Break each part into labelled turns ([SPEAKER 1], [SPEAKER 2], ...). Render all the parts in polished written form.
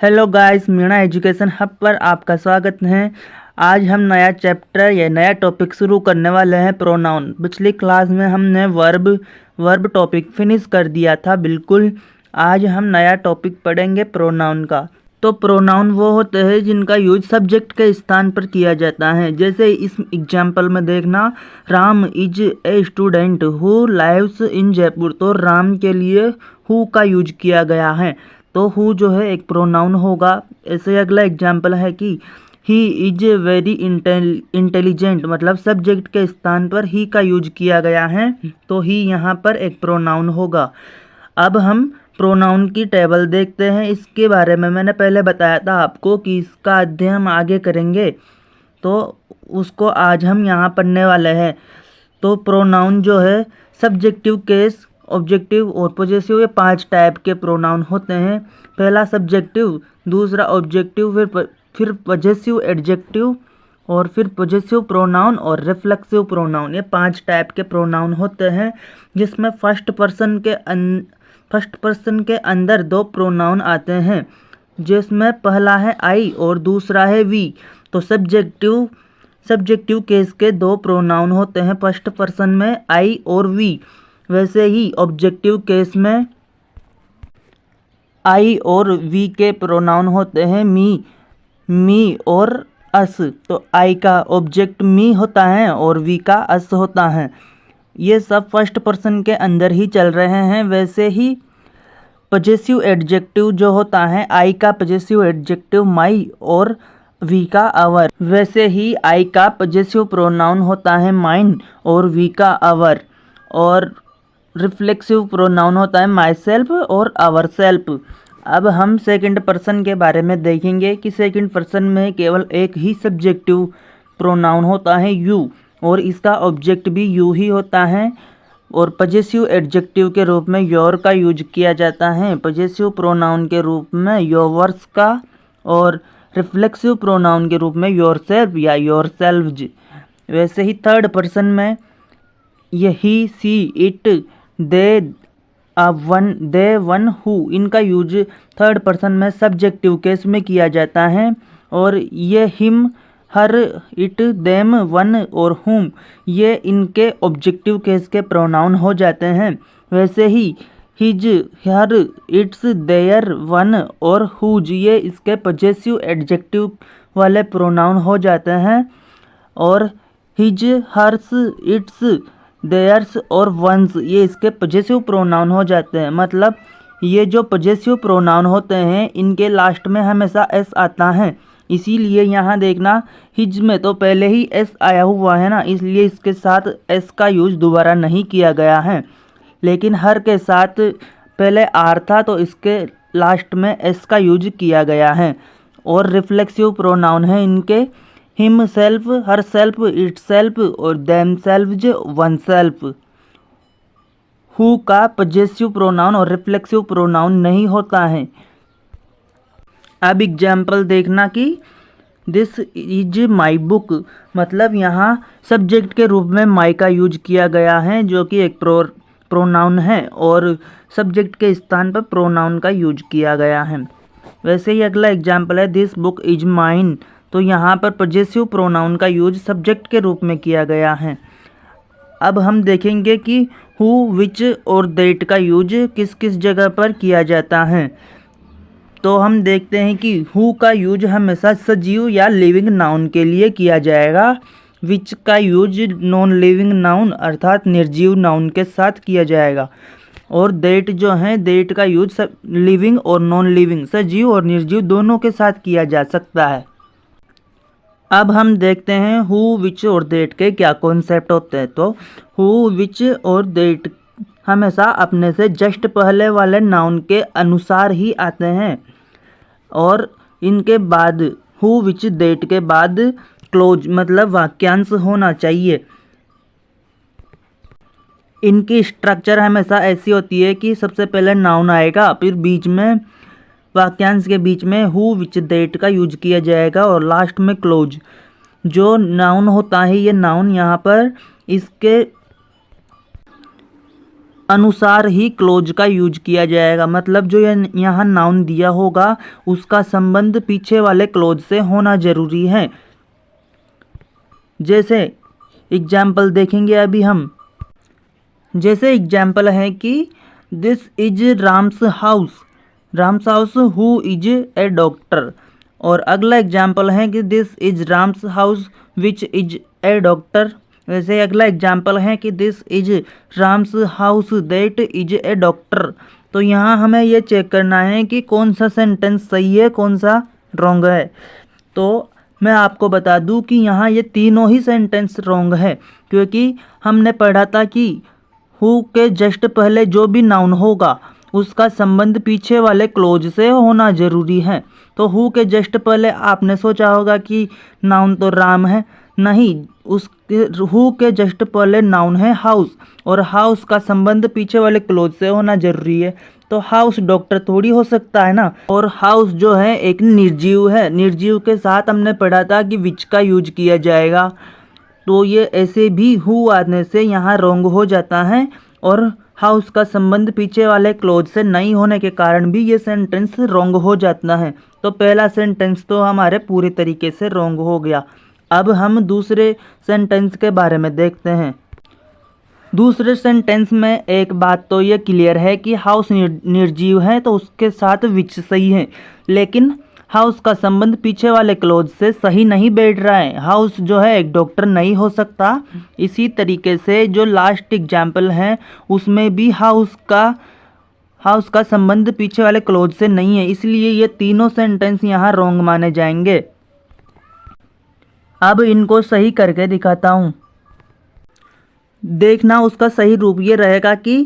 [SPEAKER 1] Hello guys, Meena education hub पर आपका स्वागत है। आज हम नया चैप्टर या नया टॉपिक शुरू करने वाले हैं, प्रोनाउन। पिछली क्लास में हमने वर्ब टॉपिक फिनिश कर दिया था बिल्कुल। आज हम नया टॉपिक पढ़ेंगे प्रोनाउन का। तो प्रोनाउन वो होते हैं जिनका यूज सब्जेक्ट के स्थान पर किया जाता है। जैसे इस एग्जाम्पल में देखना, Ram is a student who lives in Jaipur. तो राम के लिए हु का यूज किया गया है, तो हु जो है एक प्रोनाउन होगा। ऐसे अगला एग्जाम्पल है कि ही इज वेरी इंटेलिजेंट, मतलब सब्जेक्ट के स्थान पर ही का यूज किया गया है, तो ही यहाँ पर एक प्रोनाउन होगा। अब हम प्रोनाउन की टेबल देखते हैं। इसके बारे में मैंने पहले बताया था आपको कि इसका अध्ययन हम आगे करेंगे, तो उसको आज हम यहाँ पढ़ने वाले हैं। तो प्रोनाउन जो है सब्जेक्टिव केस, ऑब्जेक्टिव और पॉजेसिव, ये 5 टाइप के प्रोनाउन होते हैं। पहला सब्जेक्टिव, दूसरा ऑब्जेक्टिव, फिर पॉजेसिव एडजेक्टिव, और फिर पॉजेसिव प्रोनाउन और रिफ्लेक्सिव प्रोनाउन। ये 5 टाइप के प्रोनाउन होते हैं, जिसमें फर्स्ट पर्सन के अंदर 2 प्रोनाउन आते हैं, जिसमें पहला है आई और दूसरा है वी। तो सब्जेक्टिव केस के 2 प्रोनाउन होते हैं फर्स्ट पर्सन में, आई और वी। वैसे ही ऑब्जेक्टिव केस में आई और वी के प्रोनाउन होते हैं मी और अस। तो आई का ऑब्जेक्ट मी होता है और वी का अस होता है। ये सब फर्स्ट पर्सन के अंदर ही चल रहे हैं। वैसे ही पॉजेसिव एडजेक्टिव जो होता है, आई का पॉजेसिव एडजेक्टिव माई और वी का आवर। वैसे ही आई का पॉजेसिव प्रोनाउन होता है माइन और वी का आवर। और रिफ्लेक्सिव प्रोनाउन होता है माई सेल्फ और आवर सेल्फ। अब हम सेकंड पर्सन के बारे में देखेंगे कि सेकंड पर्सन में केवल एक ही सब्जेक्टिव प्रोनाउन होता है यू, और इसका ऑब्जेक्ट भी यू ही होता है। और पॉजेसिव एडजेक्टिव के रूप में योर का यूज किया जाता है, पॉजेसिव प्रोनाउन के रूप में योवर्स का, और रिफ्लेक्सिव प्रोनाउन के रूप में योरसेल्फ या योरसेल्व्स। वैसे ही थर्ड पर्सन में ये ही, सी, इट, दे, वन, हु, इनका यूज थर्ड पर्सन में सब्जेक्टिव केस में किया जाता है। और ये him, her, it, them, one और हुम, ये इनके ऑब्जेक्टिव केस के प्रोनाउन हो जाते हैं। वैसे ही his, her, its, their, one और हुज, ये इसके पॉजेसिव एडजेक्टिव वाले प्रोनाउन हो जाते हैं। और हिज, हर्स, इट्स, देयर्स और वंस, ये इसके पॉजेसिव प्रोनाउन हो जाते हैं। मतलब ये जो पॉजेसिव प्रोनाउन होते हैं, इनके लास्ट में हमेशा एस आता है। इसीलिए यहाँ देखना, हिज में तो पहले ही एस आया हुआ है ना, इसलिए इसके साथ एस का यूज दोबारा नहीं किया गया है। लेकिन हर के साथ पहले आर था, तो इसके लास्ट में एस का यूज किया गया है। और रिफ्लेक्सिव प्रोनाउन है इनके himself, herself, itself और themselves, oneself. Who का पॉजेसिव प्रोनाउन और रिफ्लेक्सिव प्रोनाउन नहीं होता है। अब एग्जाम्पल देखना कि दिस इज माई बुक, मतलब यहाँ सब्जेक्ट के रूप में माई का यूज किया गया है, जो कि एक प्रोनाउन है, और सब्जेक्ट के स्थान पर प्रोनाउन का यूज किया गया है। वैसे ही अगला एग्जाम्पल है, दिस बुक इज माइन। तो यहाँ पर पॉजेसिव प्रोनाउन का यूज सब्जेक्ट के रूप में किया गया है। अब हम देखेंगे कि हु, विच और दैट का यूज किस किस जगह पर किया जाता है। तो हम देखते हैं कि हु का यूज हमेशा सजीव या लिविंग नाउन के लिए किया जाएगा। विच का यूज नॉन लिविंग नाउन अर्थात निर्जीव नाउन के साथ किया जाएगा। और दैट जो है, दैट का यूज लिविंग और नॉन लिविंग, सजीव और निर्जीव दोनों के साथ किया जा सकता है। अब हम देखते हैं हु, विच और दैट के क्या कॉन्सेप्ट होते हैं। तो हु, विच और दैट हमेशा अपने से जस्ट पहले वाले नाउन के अनुसार ही आते हैं, और इनके बाद हु, विच, दैट के बाद क्लोज मतलब वाक्यांश होना चाहिए। इनकी स्ट्रक्चर हमेशा ऐसी होती है कि सबसे पहले नाउन आएगा, फिर बीच में वाक्यांश के बीच में हु, विच, दैट का यूज किया जाएगा, और लास्ट में क्लोज। जो नाउन होता है, ये नाउन यहाँ पर इसके अनुसार ही क्लोज का यूज किया जाएगा। मतलब जो यहाँ नाउन दिया होगा उसका संबंध पीछे वाले क्लोज से होना जरूरी है। जैसे एग्जाम्पल देखेंगे अभी हम, जैसे एग्जाम्पल है कि this is Ram's house who is a doctor. और अगला एग्जाम्पल है कि this is Ram's house which is a doctor. वैसे अगला एग्जाम्पल है कि this is Ram's house that is a doctor. तो यहाँ हमें ये चेक करना है कि कौन सा सेंटेंस सही है, कौन सा रॉन्ग है। तो मैं आपको बता दूं कि यहाँ ये तीनों ही सेंटेंस रॉन्ग है, क्योंकि हमने पढ़ा था कि हु के जस्ट पहले जो भी नाउन होगा उसका संबंध पीछे वाले क्लोज से होना जरूरी है। तो हु के जस्ट पहले आपने सोचा होगा कि नाउन तो राम है, नहीं, उसके हु के जस्ट पहले नाउन है हाउस, और हाउस का संबंध पीछे वाले क्लोज से होना जरूरी है। तो हाउस डॉक्टर थोड़ी हो सकता है ना। और हाउस जो है एक निर्जीव है, निर्जीव के साथ हमने पढ़ा था कि विच का यूज किया जाएगा। तो ये ऐसे भी हु आने से यहाँ रॉन्ग हो जाता है, और हाउस का संबंध पीछे वाले क्लोज से नहीं होने के कारण भी ये सेंटेंस रॉन्ग हो जाता है। तो पहला सेंटेंस तो हमारे पूरे तरीके से रॉन्ग हो गया। अब हम दूसरे सेंटेंस के बारे में देखते हैं। दूसरे सेंटेंस में एक बात तो ये क्लियर है कि हाउस निर्जीव है, तो उसके साथ विच सही है, लेकिन हाउस का संबंध पीछे वाले क्लोज से सही नहीं बैठ रहा है। हाउस जो है एक डॉक्टर नहीं हो सकता। इसी तरीके से जो लास्ट एग्जाम्पल है उसमें भी हाउस का संबंध पीछे वाले क्लोज से नहीं है, इसलिए ये तीनों सेंटेंस यहाँ रॉन्ग माने जाएंगे। अब इनको सही करके दिखाता हूँ। देखना उसका सही रूप ये रहेगा कि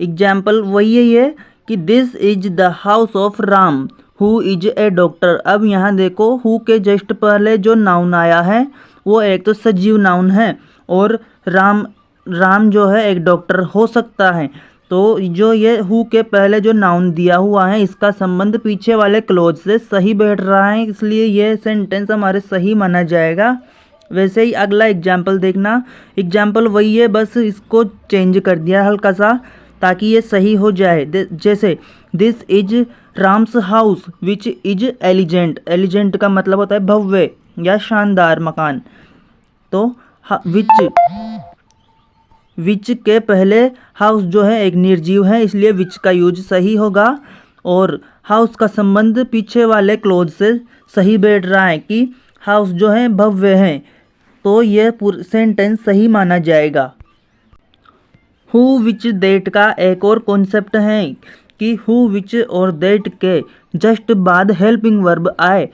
[SPEAKER 1] एग्जाम्पल वही है ये कि this is the house of Ram who is a doctor. अब यहाँ देखो हु के जस्ट पहले जो नाउन आया है वो एक तो सजीव नाउन है, और राम जो है एक डॉक्टर हो सकता है। तो जो ये हु के पहले जो नाउन दिया हुआ है इसका संबंध पीछे वाले क्लोज से सही बैठ रहा है, इसलिए ये सेंटेंस हमारे सही माना जाएगा। वैसे ही अगला एग्जाम्पल देखना, एग्जाम्पल वही है, बस इसको चेंज कर दिया हल्का सा ताकि ये सही हो जाए। जैसे this is Ram's house which is एलिजेंट। एलिजेंट का मतलब होता है भव्य या शानदार मकान। तो विच के पहले हाउस जो है एक निर्जीव है, इसलिए विच का यूज सही होगा, और हाउस का संबंध पीछे वाले क्लोज से सही बैठ रहा है कि हाउस जो है भव्य है, तो ये सेंटेंस सही माना जाएगा। हु विच दैट का एक और कॉन्सेप्ट है कि हु विच और दैट के जस्ट बाद हेल्पिंग वर्ब आए,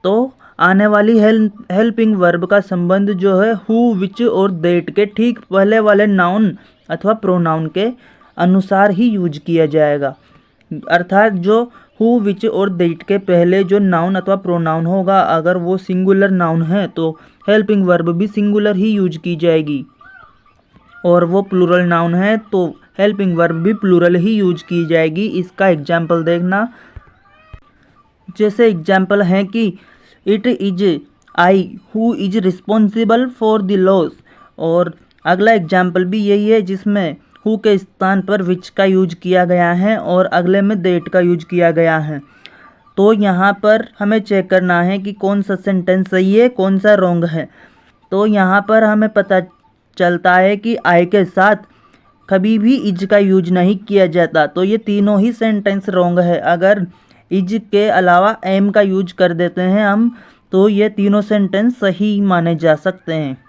[SPEAKER 1] तो आने वाली हेल्पिंग वर्ब का संबंध जो है हु विच और दैट के ठीक पहले वाले नाउन अथवा प्रोनाउन के अनुसार ही यूज किया जाएगा। अर्थात जो हु विच और दैट के पहले जो नाउन अथवा प्रोनाउन होगा, अगर वो सिंगुलर नाउन है तो हेल्पिंग वर्ब भी सिंगुलर ही यूज की जाएगी, और वो प्लूरल नाउन है तो हेल्पिंग वर्ब भी प्लूरल ही यूज की जाएगी। इसका एग्जाम्पल देखना, जैसे एग्जाम्पल है कि it is I who is responsible for the loss. और अगला एग्जाम्पल भी यही है जिसमें हु के स्थान पर विच का यूज किया गया है और अगले में दैट का यूज किया गया है। तो यहाँ पर हमें चेक करना है कि कौन सा सेंटेंस सही है, कौन सा रॉन्ग है। तो यहाँ पर हमें पता चलता है कि आई के साथ कभी भी इज का यूज नहीं किया जाता, तो ये तीनों ही सेंटेंस रॉन्ग है। अगर इज के अलावा एम का यूज कर देते हैं हम, तो ये तीनों सेंटेंस सही माने जा सकते हैं।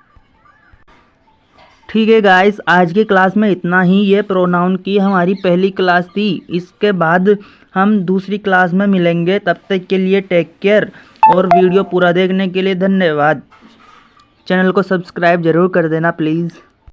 [SPEAKER 1] ठीक है गाइस, आज की क्लास में इतना ही। ये प्रोनाउन की हमारी पहली क्लास थी। इसके बाद हम दूसरी क्लास में मिलेंगे। तब तक के लिए टेक केयर, और वीडियो पूरा देखने के लिए धन्यवाद। चैनल को सब्सक्राइब ज़रूर कर देना प्लीज़।